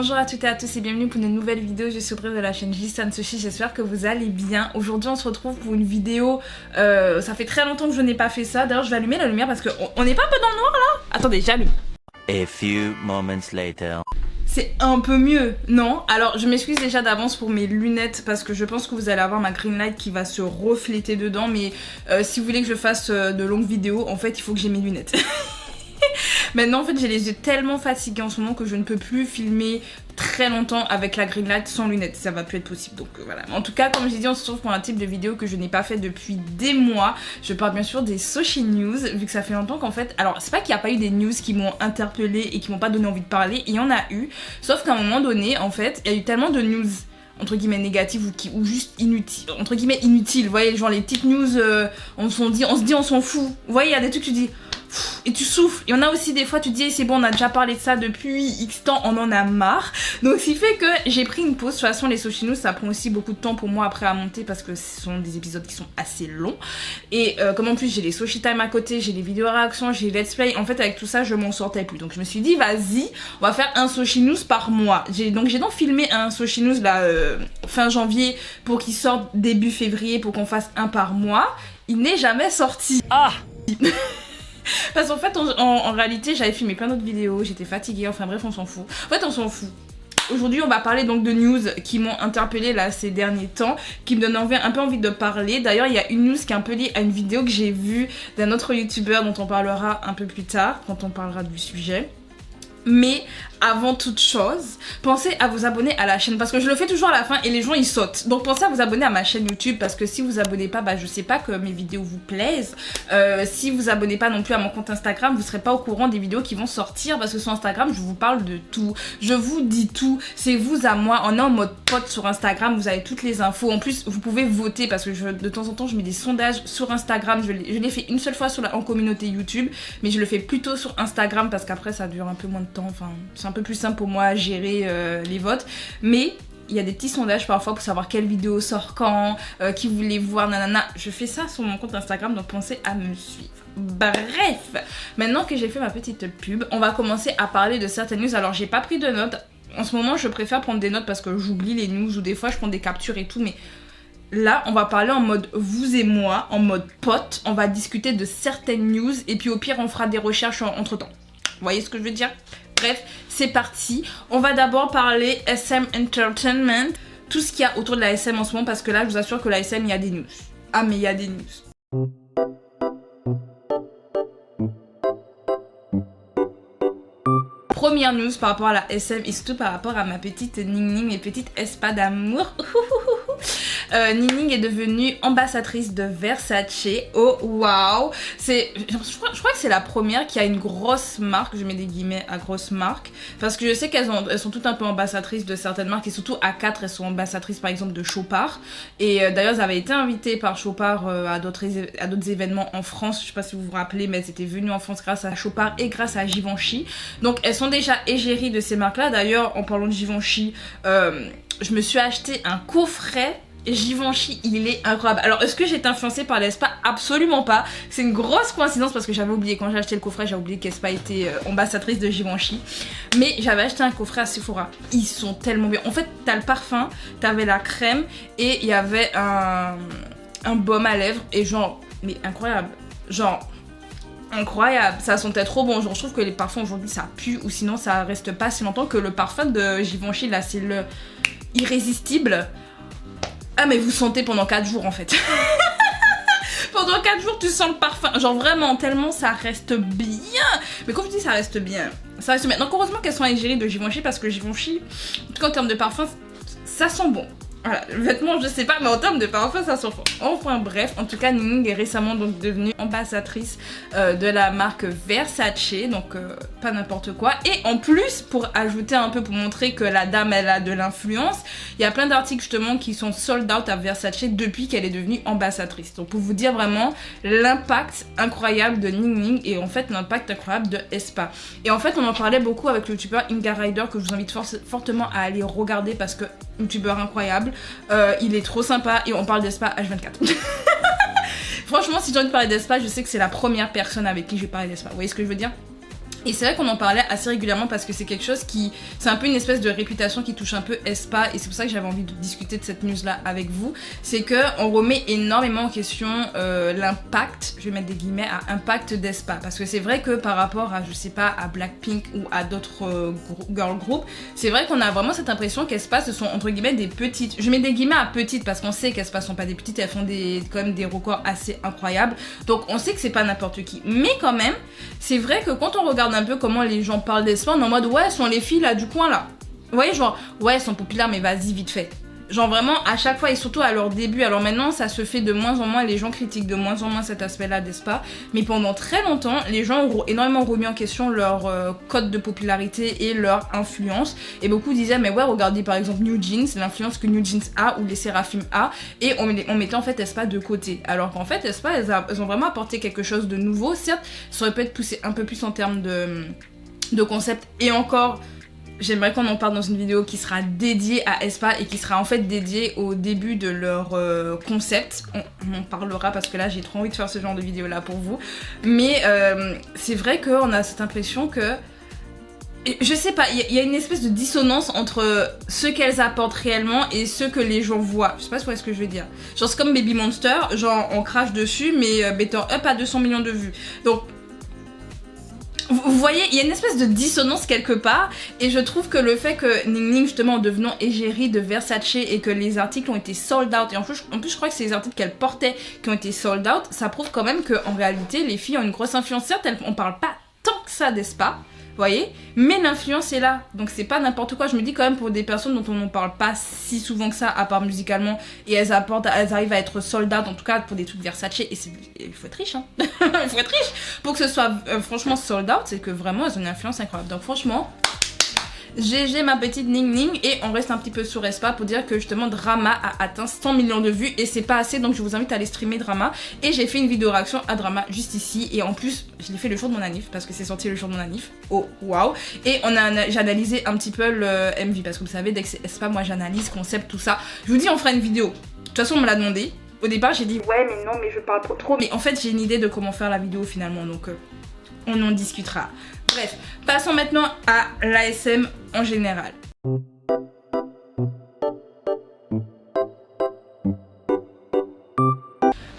Bonjour à toutes et à tous et bienvenue pour une nouvelle vidéo. Je suis Audrey de la chaîne Jissan Sushi, j'espère que vous allez bien. Aujourd'hui on se retrouve pour une vidéo, ça fait très longtemps que je n'ai pas fait ça. D'ailleurs je vais allumer la lumière parce qu'on n'est pas un peu dans le noir là. Attendez, j'allume. A few moments later. C'est un peu mieux, non? Alors je m'excuse déjà d'avance pour mes lunettes parce que je pense que vous allez avoir ma green light qui va se refléter dedans. Mais si vous voulez que je fasse de longues vidéos, en fait il faut que j'ai mes lunettes. Maintenant en fait j'ai les yeux tellement fatigués en ce moment que je ne peux plus filmer très longtemps avec la green light sans lunettes, ça va plus être possible, donc voilà. En tout cas comme je dis, on se retrouve pour un type de vidéo que je n'ai pas fait depuis des mois. Je parle bien sûr des Sushi News, vu que ça fait longtemps qu'en fait, alors c'est pas qu'il n'y a pas eu des news qui m'ont interpellée et qui m'ont pas donné envie de parler, il y en a eu, sauf qu'à un moment donné en fait il y a eu tellement de news entre guillemets négatives ou juste inutiles, entre guillemets inutiles, vous voyez, genre les petites news, on se dit on s'en fout, vous voyez, il y a des trucs que tu dis et tu souffles. Il y en a aussi des fois tu te dis c'est bon, on a déjà parlé de ça depuis X temps, on en a marre. Donc ce qui fait que j'ai pris une pause. De toute façon les Sushi News ça prend aussi beaucoup de temps pour moi après à monter parce que ce sont des épisodes qui sont assez longs. Et comme en plus j'ai les Sushi Time à côté, j'ai les vidéos réactions, j'ai les let's play, en fait avec tout ça je m'en sortais plus. Donc je me suis dit vas-y, on va faire un Sushi News par mois. J'ai donc filmé un Sushi News là fin janvier pour qu'il sorte début février pour qu'on fasse un par mois. Il n'est jamais sorti. Ah parce qu'en fait en réalité j'avais filmé plein d'autres vidéos, j'étais fatiguée, enfin bref on s'en fout. En fait on s'en fout. Aujourd'hui on va parler donc de news qui m'ont interpellée là ces derniers temps, qui me donnent un peu envie de parler. D'ailleurs il y a une news qui est un peu liée à une vidéo que j'ai vue d'un autre youtubeur dont on parlera un peu plus tard quand on parlera du sujet. Mais avant toute chose, pensez à vous abonner à la chaîne parce que je le fais toujours à la fin et les gens ils sautent. Donc pensez à vous abonner à ma chaîne YouTube parce que si vous abonnez pas, bah je sais pas que mes vidéos vous plaisent. Si vous abonnez pas non plus à mon compte Instagram, vous serez pas au courant des vidéos qui vont sortir parce que sur Instagram je vous parle de tout. Je vous dis tout, c'est vous à moi. On est en mode pote sur Instagram, vous avez toutes les infos. En plus vous pouvez voter parce que de temps en temps je mets des sondages sur Instagram. Je l'ai fait une seule fois en communauté YouTube, mais je le fais plutôt sur Instagram parce qu'après ça dure un peu moins de temps, enfin c'est un peu plus simple pour moi à gérer les votes, mais il y a des petits sondages parfois pour savoir quelle vidéo sort quand, qui vous voulez voir, nanana. Je fais ça sur mon compte Instagram, donc pensez à me suivre. Bref, maintenant que j'ai fait ma petite pub, on va commencer à parler de certaines news. Alors j'ai pas pris de notes, en ce moment je préfère prendre des notes parce que j'oublie les news ou des fois je prends des captures et tout, mais là, on va parler en mode vous et moi, en mode pote. On va discuter de certaines news et puis au pire, on fera des recherches entre temps. Vous voyez ce que je veux dire? Bref, c'est parti. On va d'abord parler SM Entertainment. Tout ce qu'il y a autour de la SM en ce moment parce que là, je vous assure que la SM, il y a des news. Ah, mais il y a des news. Première news par rapport à la SM et surtout par rapport à ma petite Ning Ning, mes petites espas d'amour. Ning Ning est devenue ambassadrice de Versace. Oh waouh! Je crois que c'est la première qui a une grosse marque, je mets des guillemets à grosse marque, parce que je sais qu'elles sont toutes un peu ambassadrices de certaines marques et surtout à 4 elles sont ambassadrices par exemple de Chopard. Et d'ailleurs elles avaient été invitées par Chopard à d'autres événements en France, je sais pas si vous vous rappelez, mais elles étaient venues en France grâce à Chopard et grâce à Givenchy. Donc elles sont déjà égéries de ces marques là. D'ailleurs en parlant de Givenchy, je me suis acheté un coffret Givenchy, il est incroyable. Alors est-ce que j'ai été influencée par l'Espa? Absolument pas. C'est une grosse coïncidence parce que j'avais oublié, quand j'ai acheté le coffret, j'avais oublié qu'Espa était ambassadrice de Givenchy. Mais j'avais acheté un coffret à Sephora. Ils sont tellement bien. En fait, t'as le parfum, t'avais la crème et il y avait un baume à lèvres et genre, mais incroyable. Genre, incroyable, ça sentait trop bon. Genre, je trouve que les parfums aujourd'hui ça pue ou sinon ça reste pas si longtemps que le parfum de Givenchy là, c'est le irrésistible. Ah mais vous sentez pendant 4 jours en fait. Pendant 4 jours tu sens le parfum. Genre vraiment tellement ça reste bien. Mais quand je dis ça reste bien, ça reste bien. Donc heureusement qu'elles sont égéries de Givenchy parce que Givenchy, en tout cas en termes de parfum, ça sent bon. Voilà, le vêtement je sais pas, mais en termes de parfum ça sent fort. Enfin bref, en tout cas Ning Ning est récemment donc devenue ambassadrice de la marque Versace, donc pas n'importe quoi. Et en plus, pour ajouter un peu, pour montrer que la dame elle a de l'influence, il y a plein d'articles justement qui sont sold out à Versace depuis qu'elle est devenue ambassadrice. Donc pour vous dire vraiment l'impact incroyable de Ning Ning et en fait l'impact incroyable de Espa. Et en fait on en parlait beaucoup avec le youtubeur Inga Rider que je vous invite fortement à aller regarder parce que youtubeur incroyable, il est trop sympa et on parle d'Espa H24. Franchement si j'ai envie de parler d'Espa, je sais que c'est la première personne avec qui je vais parler d'Espa, vous voyez ce que je veux dire? Et c'est vrai qu'on en parlait assez régulièrement parce que c'est quelque chose qui... C'est un peu une espèce de réputation qui touche un peu aespa et c'est pour ça que j'avais envie de discuter de cette news-là avec vous. C'est qu'on remet énormément en question l'impact, je vais mettre des guillemets, à impact d'aespa. Parce que c'est vrai que par rapport à, je sais pas, à Blackpink ou à d'autres girl groups, c'est vrai qu'on a vraiment cette impression qu'aespa ce sont entre guillemets des petites... Je mets des guillemets à petites parce qu'on sait qu'aespa sont pas des petites, elles font quand même des records assez incroyables. Donc on sait que c'est pas n'importe qui. Mais quand même, c'est vrai que quand on regarde un peu comment les gens parlent d'aespa, on est en mode ouais, sont les filles là du coin là. Vous voyez, genre ouais, elles sont populaires mais vas-y vite fait. Genre vraiment à chaque fois et surtout à leur début. Alors maintenant ça se fait de moins en moins, les gens critiquent de moins en moins cet aspect là d'aespa. Mais pendant très longtemps, les gens ont énormément remis en question leur code de popularité et leur influence. Et beaucoup disaient mais ouais, regardez par exemple New Jeans, l'influence que New Jeans a ou les Seraphim a. Et on mettait en fait aespa de côté. Alors qu'en fait aespa elles ont vraiment apporté quelque chose de nouveau. Certes, ça aurait pu être poussé un peu plus en termes de concept et encore... J'aimerais qu'on en parle dans une vidéo qui sera dédiée à aespa et qui sera en fait dédiée au début de leur concept. On en parlera parce que là j'ai trop envie de faire ce genre de vidéo là pour vous. Mais c'est vrai qu'on a cette impression que... Je sais pas, il y a une espèce de dissonance entre ce qu'elles apportent réellement et ce que les gens voient. Je sais pas si vous voyez ce que je veux dire. Genre c'est comme Baby Monster, genre on crache dessus mais Better Up a 200 millions de vues. Donc... Vous voyez, il y a une espèce de dissonance quelque part et je trouve que le fait que Ning Ning justement en devenant égérie de Versace et que les articles ont été sold out et en plus je crois que c'est les articles qu'elle portait qui ont été sold out, ça prouve quand même qu'en réalité les filles ont une grosse influence. Certes, on parle pas tant que ça d'aespa, vous voyez, mais l'influence est là, donc c'est pas n'importe quoi. Je me dis quand même pour des personnes dont on ne parle pas si souvent que ça à part musicalement et elles arrivent à être sold out, en tout cas pour des trucs Versace et il faut être riche hein. Il faut être riche pour que ce soit franchement sold out, c'est que vraiment elles ont une influence incroyable. Donc franchement GG ma petite Ning Ning. Et on reste un petit peu sur aespa pour dire que justement Drama a atteint 100 millions de vues et c'est pas assez, donc je vous invite à aller streamer Drama. Et j'ai fait une vidéo réaction à Drama juste ici et en plus je l'ai fait le jour de mon anniv parce que c'est sorti le jour de mon anniv. Oh waouh. Et j'ai analysé un petit peu le MV parce que vous savez dès que c'est aespa moi j'analyse concept tout ça. Je vous dis on fera une vidéo. De toute façon on me l'a demandé. Au départ j'ai dit ouais mais non mais je parle trop. Mais en fait j'ai une idée de comment faire la vidéo finalement, donc on en discutera. Bref, passons maintenant à l'ASM en général.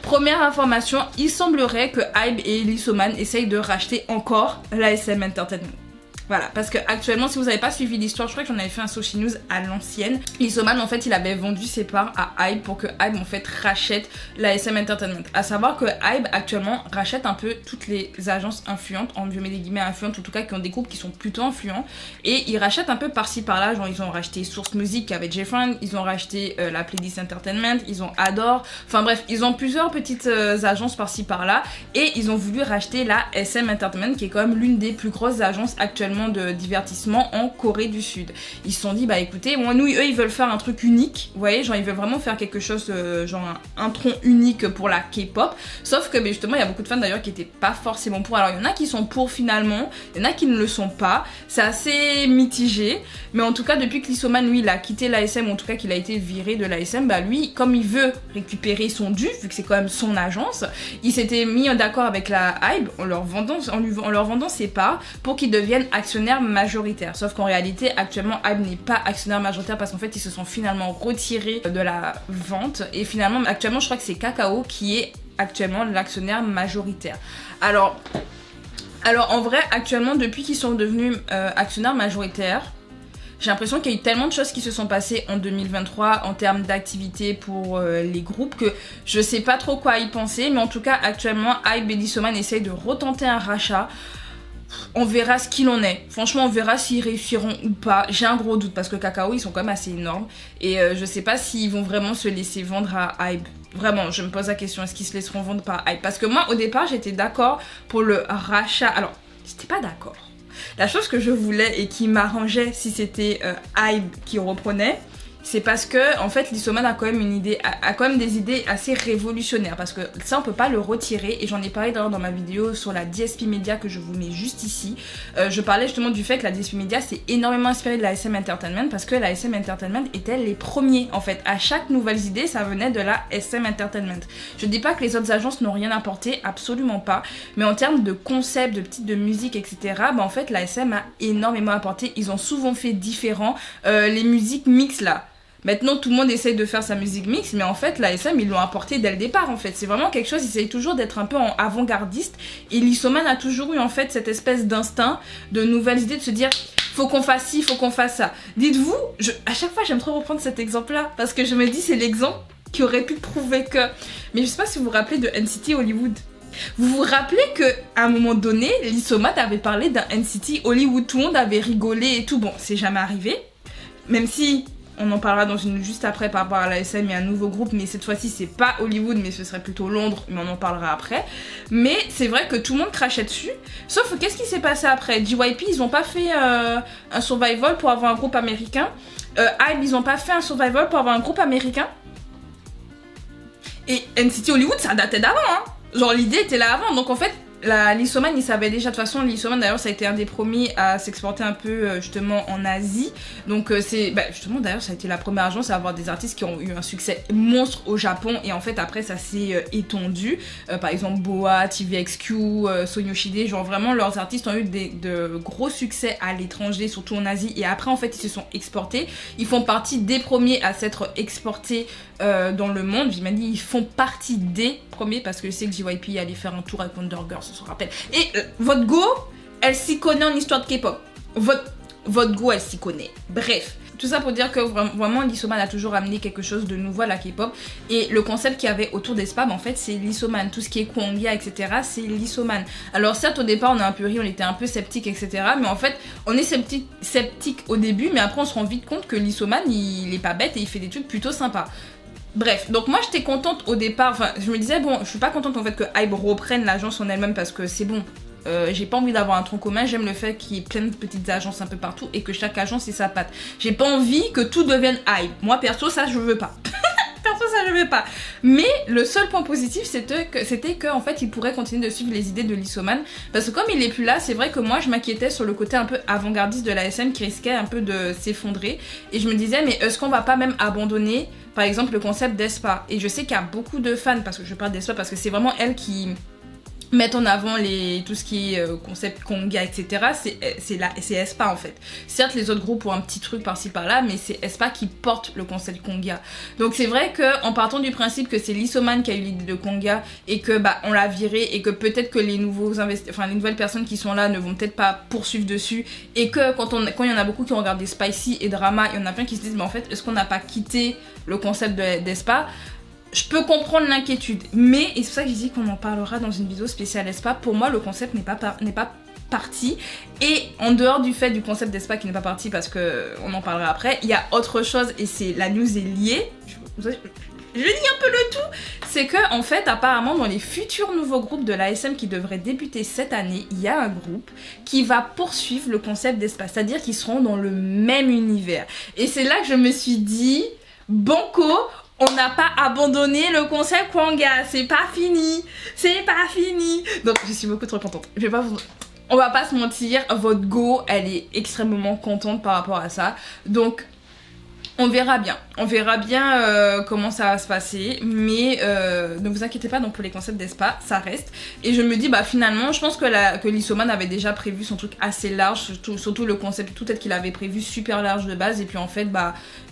Première information, il semblerait que Hybe et Lissoman essayent de racheter encore l'ASM Entertainment. Voilà, parce que actuellement, si vous n'avez pas suivi l'histoire, je crois que j'en avais fait un Soshi News à l'ancienne. Lissoman, en fait, il avait vendu ses parts à Hybe pour que Hybe, en fait, rachète l'ASM Entertainment. À savoir que Hybe, actuellement, rachète un peu toutes les agences influentes, en je mets des guillemets influentes, en tout cas, qui ont des groupes qui sont plutôt influents. Et ils rachètent un peu par-ci, par-là. Genre, ils ont racheté Source Music avec Jeffrey, ils ont racheté la Playlist Entertainment, ils ont Adore. Enfin bref, ils ont plusieurs petites agences par-ci, par-là. Et ils ont voulu racheter la SM Entertainment, qui est quand même l'une des plus grosses agences actuellement de divertissement en Corée du Sud. Ils se sont dit bah écoutez, moi nous eux ils veulent faire un truc unique, vous voyez, genre ils veulent vraiment faire quelque chose genre un tronc unique pour la K-pop, sauf que justement il y a beaucoup de fans d'ailleurs qui étaient pas forcément pour. Alors il y en a qui sont pour finalement, il y en a qui ne le sont pas, c'est assez mitigé, mais en tout cas depuis que Lissoman lui il a quitté l'ASM, en tout cas qu'il a été viré de l'ASM, bah lui comme il veut récupérer son dû, vu que c'est quand même son agence, il s'était mis d'accord avec la Hybe en leur vendant ses parts pour qu'ils deviennent actionnaires majoritaires. Sauf qu'en réalité actuellement Hybe n'est pas actionnaire majoritaire parce qu'en fait ils se sont finalement retirés de la vente et finalement actuellement je crois que c'est Kakao qui est actuellement l'actionnaire majoritaire. Alors en vrai actuellement depuis qu'ils sont devenus actionnaires majoritaires, j'ai l'impression qu'il y a eu tellement de choses qui se sont passées en 2023 en termes d'activité pour les groupes que je sais pas trop quoi y penser, mais en tout cas actuellement Hybe et Lissoman essayent de retenter un rachat. On verra ce qu'il en est. Franchement, on verra s'ils réussiront ou pas. J'ai un gros doute parce que Kakao, ils sont quand même assez énormes. Et je sais pas s'ils vont vraiment se laisser vendre à Hybe. Vraiment, je me pose la question, est-ce qu'ils se laisseront vendre par Hybe? Parce que moi, au départ, j'étais d'accord pour le rachat. Alors, j'étais pas d'accord. La chose que je voulais et qui m'arrangeait si c'était Hybe qui reprenait, c'est parce que en fait Lissoman a quand même des idées assez révolutionnaires, parce que ça on peut pas le retirer, et j'en ai parlé d'ailleurs dans ma vidéo sur la DSP Media que je vous mets juste ici. Je parlais justement du fait que la DSP Media s'est énormément inspirée de la SM Entertainment, parce que la SM Entertainment était les premiers en fait, à chaque nouvelle idée ça venait de la SM Entertainment. Je dis pas que les autres agences n'ont rien apporté, absolument pas, mais en termes de concept, de musique, etc., bah en fait la SM a énormément apporté. Ils ont souvent fait différent, les musiques mixtes là. Maintenant, tout le monde essaye de faire sa musique mix, mais en fait, la SM, ils l'ont apporté dès le départ, en fait. C'est vraiment quelque chose, ils essayent toujours d'être un peu en avant-gardiste. Et Lissoman a toujours eu, en fait, cette espèce d'instinct, de nouvelles idées, de se dire, faut qu'on fasse ci, faut qu'on fasse ça. Dites-vous, à chaque fois, j'aime trop reprendre cet exemple-là, parce que je me dis, c'est l'exemple qui aurait pu prouver que... Mais je sais pas si vous vous rappelez de NCT Hollywood. Vous vous rappelez qu'à un moment donné, Lissoman avait parlé d'un NCT Hollywood, tout le monde avait rigolé et tout. Bon, c'est jamais arrivé, même si... On en parlera dans une juste après par rapport à la SM, il y a un nouveau groupe, mais cette fois-ci c'est pas Hollywood, mais ce serait plutôt Londres, mais on en parlera après. Mais c'est vrai que tout le monde crachait dessus, sauf qu'est-ce qui s'est passé après? JYP, ils ont pas fait un survival pour avoir un groupe américain. IVE, ils ont pas fait un survival pour avoir un groupe américain. Et NCT Hollywood, ça datait d'avant, hein. Genre l'idée était là avant, donc en fait... Lissoman, il savait déjà, de toute façon, Lissoman d'ailleurs ça a été un des premiers à s'exporter un peu justement en Asie, donc justement d'ailleurs ça a été la première agence à avoir des artistes qui ont eu un succès monstre au Japon, et en fait après ça s'est étendu, par exemple Boa, TVXQ, Son Yoshide, genre vraiment leurs artistes ont eu de gros succès à l'étranger, surtout en Asie, et après en fait ils se sont exportés, ils font partie des premiers à s'être exportés dans le monde. J'ai même dit ils font partie des premiers, parce que je sais que JYP allait faire un tour avec Wonder Girls, on se rappelle. Et votre go, elle s'y connaît en histoire de K-pop. Votre go, elle s'y connaît. Bref, tout ça pour dire que vraiment Lissoman a toujours amené quelque chose de nouveau à la K-pop. Et le concept qu'il y avait autour des spams, en fait, c'est Lissoman. Tout ce qui est Kwangya, etc., c'est Lissoman. Alors certes, au départ, on a un peu ri, on était un peu sceptique, etc. Mais en fait, on est sceptique au début, mais après, on se rend vite compte que Lissoman, il est pas bête et il fait des trucs plutôt sympas. Bref, donc moi j'étais contente au départ, enfin je me disais bon, je suis pas contente en fait que IVE reprenne l'agence en elle-même, parce que c'est bon, j'ai pas envie d'avoir un tronc commun, j'aime le fait qu'il y ait plein de petites agences un peu partout et que chaque agence ait sa patte. J'ai pas envie que tout devienne IVE, moi perso ça je veux pas. Perso ça je veux pas. Mais le seul point positif c'était que en fait il pourrait continuer de suivre les idées de Lissoman, parce que comme il est plus là, c'est vrai que moi je m'inquiétais sur le côté un peu avant-gardiste de la SM qui risquait un peu de s'effondrer, et je me disais mais est-ce qu'on va pas même abandonner par exemple le concept d'Aespa? Et je sais qu'il y a beaucoup de fans, parce que je parle d'Aespa parce que c'est vraiment elle qui mettent en avant tout ce qui est concept Kwangya, etc. C'est Aespa en fait. Certes, les autres groupes ont un petit truc par-ci par-là, mais c'est Aespa qui porte le concept Kwangya. Donc c'est vrai qu'en partant du principe que c'est Lissoman qui a eu l'idée de Kwangya et que on l'a viré, et que peut-être que les nouvelles personnes qui sont là ne vont peut-être pas poursuivre dessus, et que quand il y en a beaucoup qui ont regardé Spicy et Drama, il y en a plein qui se disent mais en fait est-ce qu'on n'a pas quitté le concept d'Aespa? Je peux comprendre l'inquiétude, mais, et c'est pour ça que je dis qu'on en parlera dans une vidéo spéciale Aespa, pour moi le concept n'est pas parti, et en dehors du fait du concept d'Aespa qui n'est pas parti, parce qu'on en parlera après, il y a autre chose, et c'est la news est liée, je lis un peu le tout, c'est que en fait apparemment dans les futurs nouveaux groupes de l'ASM qui devraient débuter cette année, il y a un groupe qui va poursuivre le concept d'Aespa, c'est-à-dire qu'ils seront dans le même univers, et c'est là que je me suis dit, banco, on n'a pas abandonné le concept Kwangya, c'est pas fini, donc je suis beaucoup trop contente. On va pas se mentir, votre go, elle est extrêmement contente par rapport à ça, donc on verra bien comment ça va se passer, mais ne vous inquiétez pas, donc pour les concepts d'Aespa, ça reste. Et je me dis, finalement, je pense que Lissoman avait déjà prévu son truc assez large, surtout le concept, tout peut-être qu'il avait prévu super large de base, et puis en fait,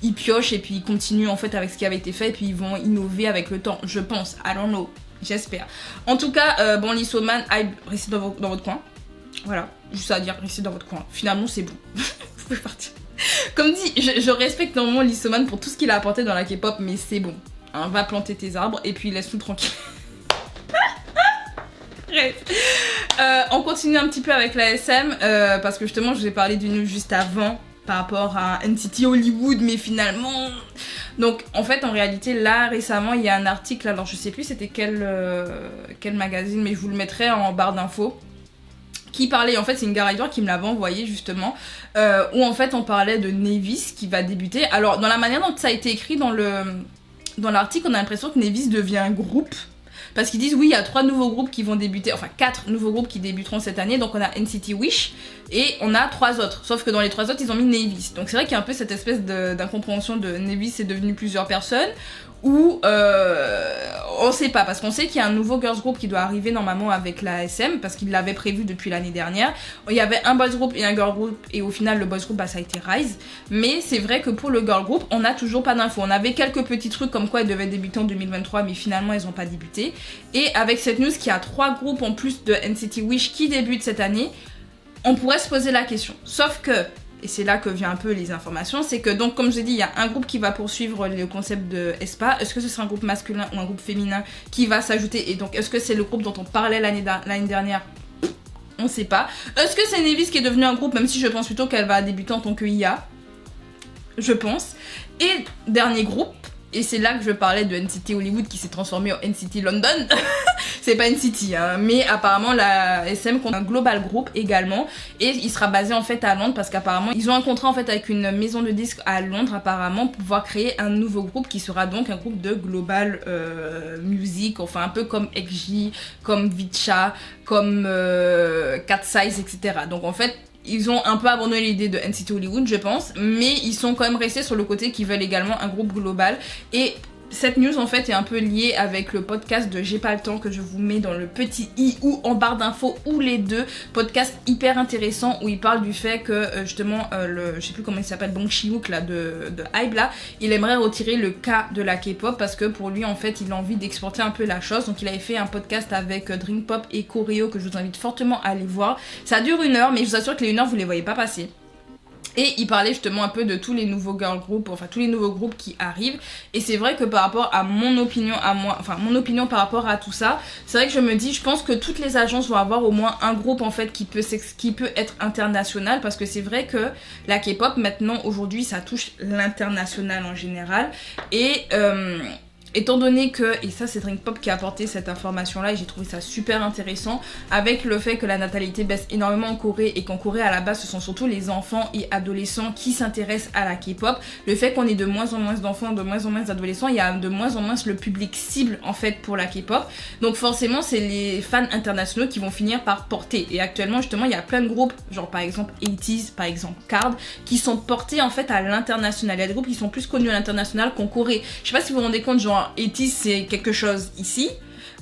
ils piochent, et puis ils continuent en fait avec ce qui avait été fait, et puis ils vont innover avec le temps, je pense, I don't know, j'espère. En tout cas, Lissoman, restez dans votre coin, voilà, juste à dire, restez dans votre coin, finalement c'est bon, vous pouvez partir. Comme dit, je respecte normalement Lissoman pour tout ce qu'il a apporté dans la K-pop, mais c'est bon, hein, va planter tes arbres et puis laisse-nous tranquille. Bref, on continue un petit peu avec la SM, parce que justement je vous ai parlé d'une news juste avant par rapport à NCT Hollywood, mais finalement... Donc en fait en réalité là récemment il y a un article, alors je sais plus c'était quel magazine, mais je vous le mettrai en barre d'infos, qui parlait, en fait c'est une Garaïdoire qui me l'avait envoyé justement, où en fait on parlait de Nevis qui va débuter. Alors dans la manière dont ça a été écrit dans l'article, on a l'impression que Nevis devient un groupe. Parce qu'ils disent oui, il y a 3 nouveaux groupes qui vont débuter, enfin 4 nouveaux groupes qui débuteront cette année. Donc on a NCT Wish et on a 3 autres. Sauf que dans les 3 autres, ils ont mis Nevis. Donc c'est vrai qu'il y a un peu cette espèce d'incompréhension de Nevis est devenu plusieurs personnes. Ou on sait pas, parce qu'on sait qu'il y a un nouveau girls group qui doit arriver normalement avec la SM, parce qu'il l'avait prévu depuis l'année dernière. Il y avait un boys group et un girl group, et au final le boys group ça a été Rise. Mais c'est vrai que pour le girl group on n'a toujours pas d'infos. On avait quelques petits trucs comme quoi ils devaient débuter en 2023, mais finalement ils n'ont pas débuté. Et avec cette news qu'il y a 3 groupes en plus de NCT Wish qui débutent cette année, on pourrait se poser la question. Sauf que, et c'est là que vient un peu les informations, c'est que donc comme je dis, il y a un groupe qui va poursuivre le concept de aespa. Est-ce que ce sera un groupe masculin ou un groupe féminin qui va s'ajouter? Et donc est-ce que c'est le groupe dont on parlait l'année dernière? On sait pas. Est-ce que c'est Nevis qui est devenu un groupe, même si je pense plutôt qu'elle va débuter en tant que IA? Je pense. Et dernier groupe, et c'est là que je parlais de NCT Hollywood qui s'est transformé en NCT London. C'est pas NCT, hein, mais apparemment la SM compte un global group également. Et il sera basé en fait à Londres parce qu'apparemment ils ont un contrat en fait avec une maison de disques à Londres apparemment pour pouvoir créer un nouveau groupe qui sera donc un groupe de global music, enfin un peu comme XG, comme Vicha, comme Cat Size, etc. Donc en fait ils ont un peu abandonné l'idée de NCT Hollywood, je pense, mais ils sont quand même restés sur le côté qu'ils veulent également un groupe global. Et cette news en fait est un peu liée avec le podcast de J'ai pas le temps que je vous mets dans le petit i ou en barre d'infos ou les deux. Podcast hyper intéressant où il parle du fait que justement je sais plus comment il s'appelle, Bong Chi-wook là de Hybe là, il aimerait retirer le K de la K-pop parce que pour lui en fait il a envie d'exporter un peu la chose. Donc il avait fait un podcast avec Dream Pop et Choreo que je vous invite fortement à aller voir. Ça dure 1 heure mais je vous assure que les 1 heure vous les voyez pas passer. Et il parlait justement un peu de tous les nouveaux girl groups, enfin tous les nouveaux groupes qui arrivent. Et c'est vrai que par rapport à mon opinion à moi, enfin mon opinion par rapport à tout ça, c'est vrai que je me dis, je pense que toutes les agences vont avoir au moins un groupe en fait qui peut être international. Parce que c'est vrai que la K-pop maintenant aujourd'hui ça touche l'international en général. Et étant donné que, et ça c'est Dream Pop qui a apporté cette information là et j'ai trouvé ça super intéressant, avec le fait que la natalité baisse énormément en Corée et qu'en Corée à la base ce sont surtout les enfants et adolescents qui s'intéressent à la K-pop, le fait qu'on ait de moins en moins d'enfants, de moins en moins d'adolescents, il y a de moins en moins le public cible en fait pour la K-pop, donc forcément c'est les fans internationaux qui vont finir par porter. Et actuellement justement il y a plein de groupes, genre par exemple 80s, par exemple Card, qui sont portés en fait à l'international. Il y a des groupes qui sont plus connus à l'international qu'en Corée. Je sais pas si vous vous rendez compte, genre 80s c'est quelque chose ici,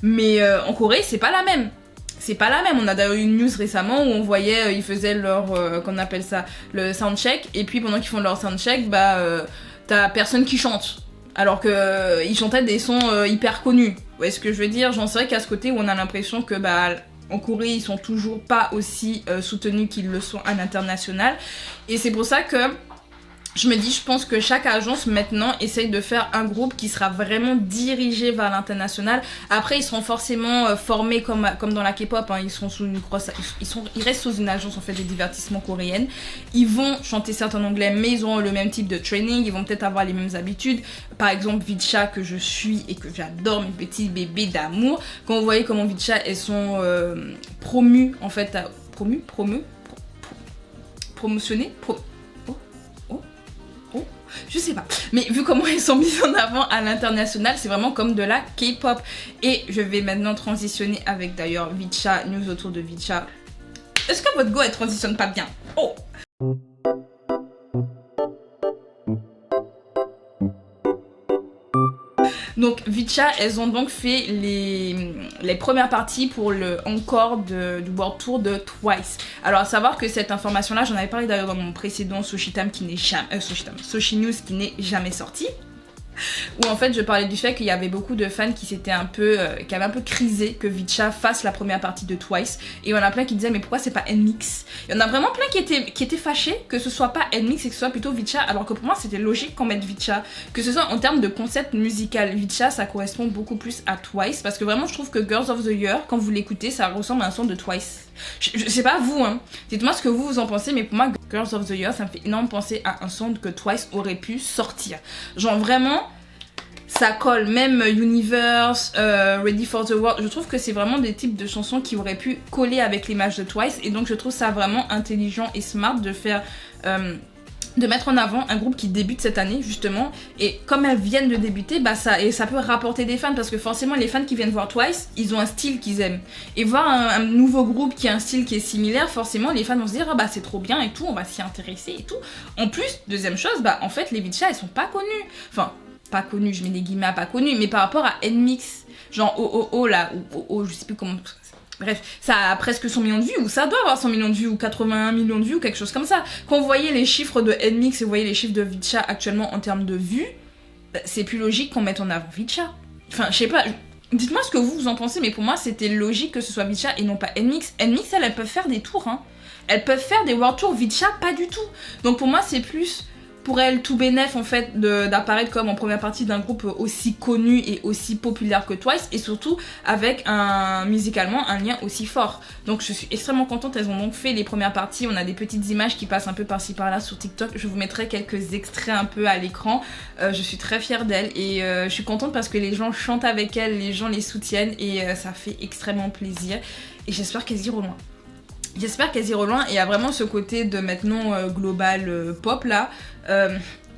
mais en Corée c'est pas la même. C'est pas la même. On a d'ailleurs eu une news récemment où on voyait, ils faisaient leur, qu'on appelle ça, le soundcheck, et puis pendant qu'ils font leur soundcheck, t'as personne qui chante. Alors que ils chantaient des sons hyper connus. Vous voyez ce que je veux dire? J'en sais qu'à ce côté où on a l'impression que en Corée ils sont toujours pas aussi soutenus qu'ils le sont à l'international. Et c'est pour ça que je me dis, je pense que chaque agence maintenant essaye de faire un groupe qui sera vraiment dirigé vers l'international. Après ils seront forcément formés comme dans la K-pop, hein. Ils sont sous une grosse, ils restent sous une agence en fait de divertissement coréenne. Ils vont chanter certes en anglais mais ils auront le même type de training, ils vont peut-être avoir les mêmes habitudes. Par exemple Vicha que je suis et que j'adore, mes petits bébés d'amour. Quand vous voyez comment Vicha elles sont promues en fait, promotionnées. Je sais pas, mais vu comment ils sont mis en avant à l'international, c'est vraiment comme de la K-pop. Et je vais maintenant transitionner avec d'ailleurs Vicha, news autour de Vicha. Est-ce que votre go elle transitionne pas bien? Oh! Donc Vicha, elles ont donc fait les premières parties pour le encore du World Tour de Twice. Alors à savoir que cette information là, j'en avais parlé d'ailleurs dans mon précédent Soshi News qui n'est jamais sorti. Où en fait je parlais du fait qu'il y avait beaucoup de fans qui avaient un peu crisé que Vicha fasse la première partie de Twice. Et il y en a plein qui disaient mais pourquoi c'est pas NMIX? Il y en a vraiment plein qui étaient fâchés que ce soit pas NMIX et que ce soit plutôt Vicha, alors que pour moi c'était logique qu'on mette Vicha, que ce soit en termes de concept musical. Vicha ça correspond beaucoup plus à Twice parce que vraiment je trouve que Girls of the Year, quand vous l'écoutez, ça ressemble à un son de Twice. Je sais pas vous, hein, dites-moi ce que vous en pensez, mais pour moi Girls of the Year ça me fait énormément penser à un son que Twice aurait pu sortir. Genre vraiment ça colle, même Universe, Ready for the World, je trouve que c'est vraiment des types de chansons qui auraient pu coller avec l'image de Twice, et donc je trouve ça vraiment intelligent et smart de faire... de mettre en avant un groupe qui débute cette année justement, et comme elles viennent de débuter, bah ça peut rapporter des fans, parce que forcément les fans qui viennent voir Twice, ils ont un style qu'ils aiment, et voir un nouveau groupe qui a un style qui est similaire, forcément les fans vont se dire ah bah c'est trop bien et tout, on va s'y intéresser et tout. En plus, deuxième chose, bah en fait les Vitcha elles sont pas connues, enfin pas connues, je mets des guillemets à pas connues, mais par rapport à NMIXX, genre OOO là, ou je sais plus comment... Bref, ça a presque 100 millions de vues, ou ça doit avoir 100 millions de vues, ou 81 millions de vues, ou quelque chose comme ça. Quand vous voyez les chiffres de NMIXX et vous voyez les chiffres de Vitcha actuellement en termes de vues, bah, c'est plus logique qu'on mette en avant Vitcha. Enfin, je sais pas, dites-moi ce que vous en pensez, mais pour moi, c'était logique que ce soit Vitcha et non pas NMIXX. NMIXX, elles peuvent faire des tours, hein. Elles peuvent faire des World Tours, Vitcha, pas du tout. Donc pour moi, c'est plus... pour elle tout bénef en fait d'apparaître comme en première partie d'un groupe aussi connu et aussi populaire que Twice, et surtout avec musicalement un lien aussi fort. Donc je suis extrêmement contente, elles ont donc fait les premières parties, on a des petites images qui passent un peu par-ci par-là sur TikTok, je vous mettrai quelques extraits un peu à l'écran, je suis très fière d'elles, et je suis contente parce que les gens chantent avec elles, les gens les soutiennent, et ça fait extrêmement plaisir, et j'espère qu'elles iront loin. J'espère qu'elles iront loin, et il y a vraiment ce côté de maintenant global pop là.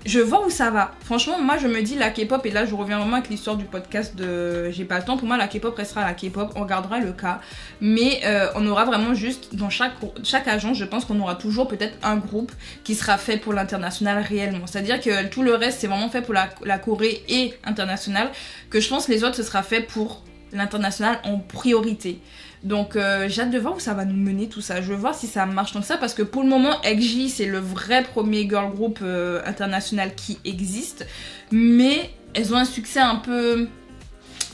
Je vois où ça va. Franchement, moi je me dis la K-pop, et là je reviens vraiment avec l'histoire du podcast de J'ai pas le temps. Pour moi, la K-pop restera la K-pop, on gardera le cas. Mais on aura vraiment juste, dans chaque agence, je pense qu'on aura toujours peut-être un groupe qui sera fait pour l'international réellement. C'est-à-dire que tout le reste, c'est vraiment fait pour la Corée et international. Que je pense les autres, ce sera fait pour l'international en priorité. Donc j'ai hâte de voir où ça va nous mener tout ça. Je veux voir si ça marche tant que ça, parce que pour le moment EXID c'est le vrai premier girl group international qui existe, mais elles ont un succès un peu...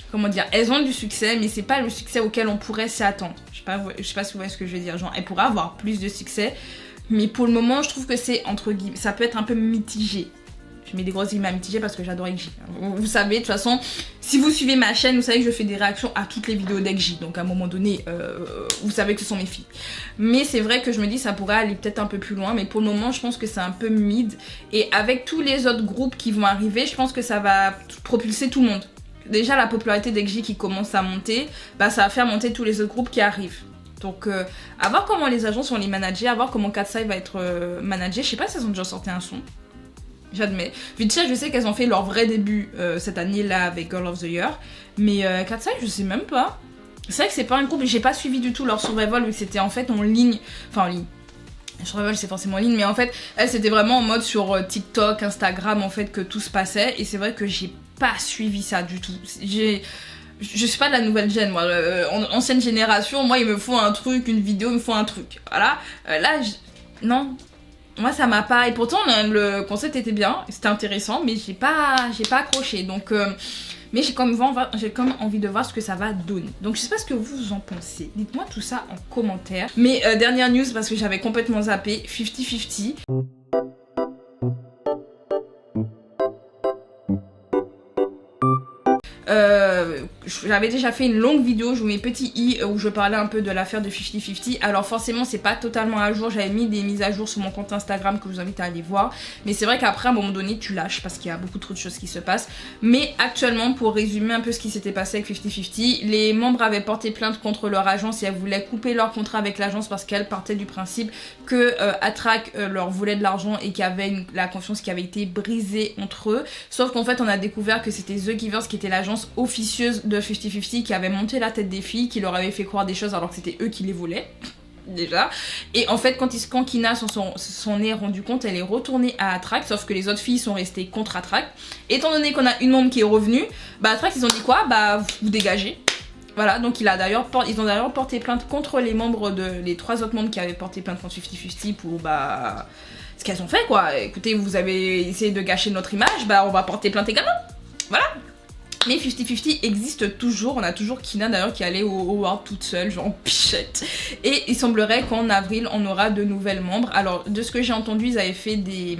Comment dire, elles ont du succès, mais c'est pas le succès auquel on pourrait s'y attendre. Je sais pas si vous voyez ce que je veux dire, genre elles pourraient avoir plus de succès, mais pour le moment je trouve que c'est entre guillemets, ça peut être un peu mitigé. Je mets des grosses guillemets à mitiger parce que j'adore EXID. Vous savez, de toute façon, si vous suivez ma chaîne, vous savez que je fais des réactions à toutes les vidéos d'EXID. Donc à un moment donné, vous savez que ce sont mes filles. Mais c'est vrai que je me dis ça pourrait aller peut-être un peu plus loin. Mais pour le moment, je pense que c'est un peu mid. Et avec tous les autres groupes qui vont arriver, je pense que ça va propulser tout le monde. Déjà, la popularité d'EXID qui commence à monter, bah ça va faire monter tous les autres groupes qui arrivent. Donc à voir comment les agences vont les manager, à voir comment Katseye va être managé. Je sais pas si elles ont déjà sorti un son. J'admets. Vitcha, je sais qu'elles ont fait leur vrai début cette année-là avec Girl of the Year. Mais Katseye, je sais même pas. C'est vrai que c'est pas un groupe, j'ai pas suivi du tout leur survival, vu que c'était en fait en ligne. Enfin en ligne. Survival c'est forcément en ligne, mais en fait, elles c'était vraiment en mode sur TikTok, Instagram en fait que tout se passait. Et c'est vrai que j'ai pas suivi ça du tout. Je suis pas de la nouvelle gen, moi. Ancienne génération, moi il me faut un truc, une vidéo, il me faut un truc. Voilà. Non. Moi ça m'a pas... Et pourtant le concept était bien, c'était intéressant, mais j'ai pas accroché. Donc... mais j'ai quand même envie de voir ce que ça va donner. Donc je sais pas ce que vous en pensez. Dites-moi tout ça en commentaire. Mais dernière news, parce que j'avais complètement zappé, 50-50. J'avais déjà fait une longue vidéo, je vous mets petit i, où je parlais un peu de l'affaire de 50-50. Alors forcément c'est pas totalement à jour, j'avais mis des mises à jour sur mon compte Instagram que je vous invite à aller voir. Mais c'est vrai qu'après à un moment donné tu lâches parce qu'il y a beaucoup trop de choses qui se passent. Mais actuellement, pour résumer un peu ce qui s'était passé avec 50-50, les membres avaient porté plainte contre leur agence et elles voulaient couper leur contrat avec l'agence parce qu'elles partaient du principe que Attract leur voulait de l'argent et qu'il y avait la confiance qui avait été brisée entre eux. Sauf qu'en fait on a découvert que c'était The Givers qui était l'agence officieuse de 50-50 qui avait monté la tête des filles, qui leur avait fait croire des choses alors que c'était eux qui les voulaient déjà. Et en fait quand Kina s'en est rendu compte, elle est retournée à Attract, sauf que les autres filles sont restées contre Attract. Étant donné qu'on a une membre qui est revenue, bah Attract ils ont dit quoi, bah vous dégagez. Voilà, donc ils ont d'ailleurs porté plainte contre les membres les 3 autres membres qui avaient porté plainte contre 50-50 pour bah ce qu'elles ont fait quoi. Écoutez, vous avez essayé de gâcher notre image, bah on va porter plainte également. Voilà. Mais 50-50 existe toujours, on a toujours Kina d'ailleurs qui allait au World toute seule, genre pichette. Et il semblerait qu'en avril on aura de nouvelles membres. Alors de ce que j'ai entendu, ils avaient fait des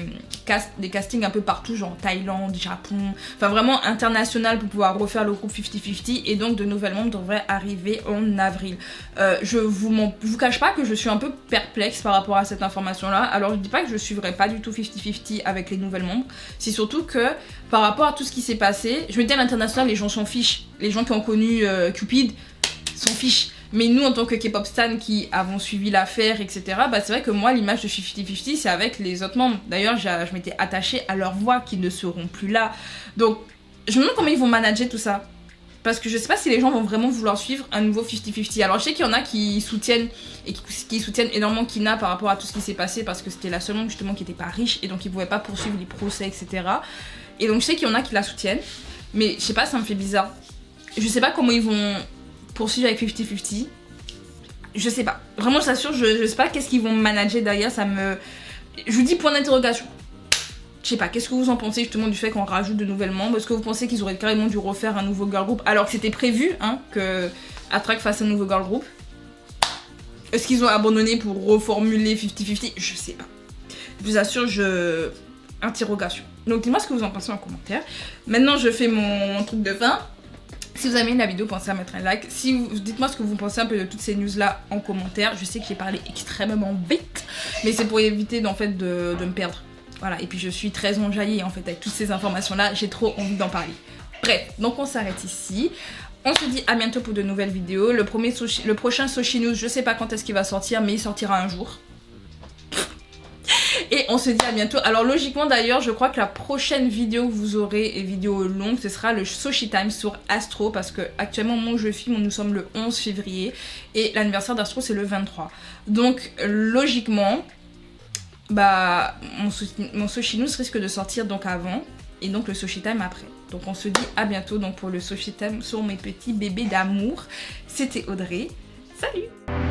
castings un peu partout, genre Thaïlande, Japon, enfin vraiment international pour pouvoir refaire le groupe 50-50. Et donc de nouvelles membres devraient arriver en avril. Je vous cache pas que je suis un peu perplexe par rapport à cette information là. Alors je dis pas que je suivrai pas du tout 50-50 avec les nouvelles membres, c'est surtout que par rapport à tout ce qui s'est passé, je me dis à l'international, les gens s'en fichent. Les gens qui ont connu Cupid s'en fichent. Mais nous, en tant que K-pop stan qui avons suivi l'affaire, etc., bah c'est vrai que moi, l'image de 50-50, c'est avec les autres membres. D'ailleurs, je m'étais attachée à leur voix qui ne seront plus là. Donc, je me demande comment ils vont manager tout ça. Parce que je sais pas si les gens vont vraiment vouloir suivre un nouveau 50-50. Alors je sais qu'il y en a qui soutiennent et qui soutiennent énormément Kina par rapport à tout ce qui s'est passé parce que c'était la seule membre justement qui était pas riche et donc ils pouvaient pas poursuivre les procès, etc. Et donc je sais qu'il y en a qui la soutiennent, mais je sais pas, ça me fait bizarre. Je sais pas comment ils vont poursuivre avec 50-50. Je sais pas. Vraiment, je t'assure, je sais pas qu'est-ce qu'ils vont manager derrière, ça me... Je vous dis point d'interrogation. Je sais pas, qu'est-ce que vous en pensez justement du fait qu'on rajoute de nouvelles membres? Est-ce que vous pensez qu'ils auraient carrément dû refaire un nouveau girl group alors que c'était prévu hein, que Attract fasse un nouveau girl group? Est-ce qu'ils ont abandonné pour reformuler 50-50? Je sais pas. Je vous assure, interrogation. Donc dites-moi ce que vous en pensez en commentaire. Maintenant je fais mon truc de fin. Si vous avez aimé la vidéo, pensez à mettre un like. Dites-moi ce que vous pensez un peu de toutes ces news là en commentaire. Je sais que j'ai parlé extrêmement vite, mais c'est pour éviter en fait de me perdre. Voilà, et puis je suis très enjaillée en fait avec toutes ces informations là, j'ai trop envie d'en parler. Bref, donc on s'arrête ici. On se dit à bientôt pour de nouvelles vidéos. Le prochain Soshi News, je sais pas quand est-ce qu'il va sortir, mais il sortira un jour. Et on se dit à bientôt. Alors logiquement d'ailleurs, je crois que la prochaine vidéo que vous aurez, et vidéo longue, ce sera le Soshi Time sur Astro. Parce que actuellement mon jeu filme, nous sommes le 11 février. Et l'anniversaire d'Astro c'est le 23. Donc logiquement... bah mon Soshi News risque de sortir donc avant et donc le Soshi Time après. Donc on se dit à bientôt donc pour le Soshi Time sur mes petits bébés d'amour. C'était Audrey. Salut!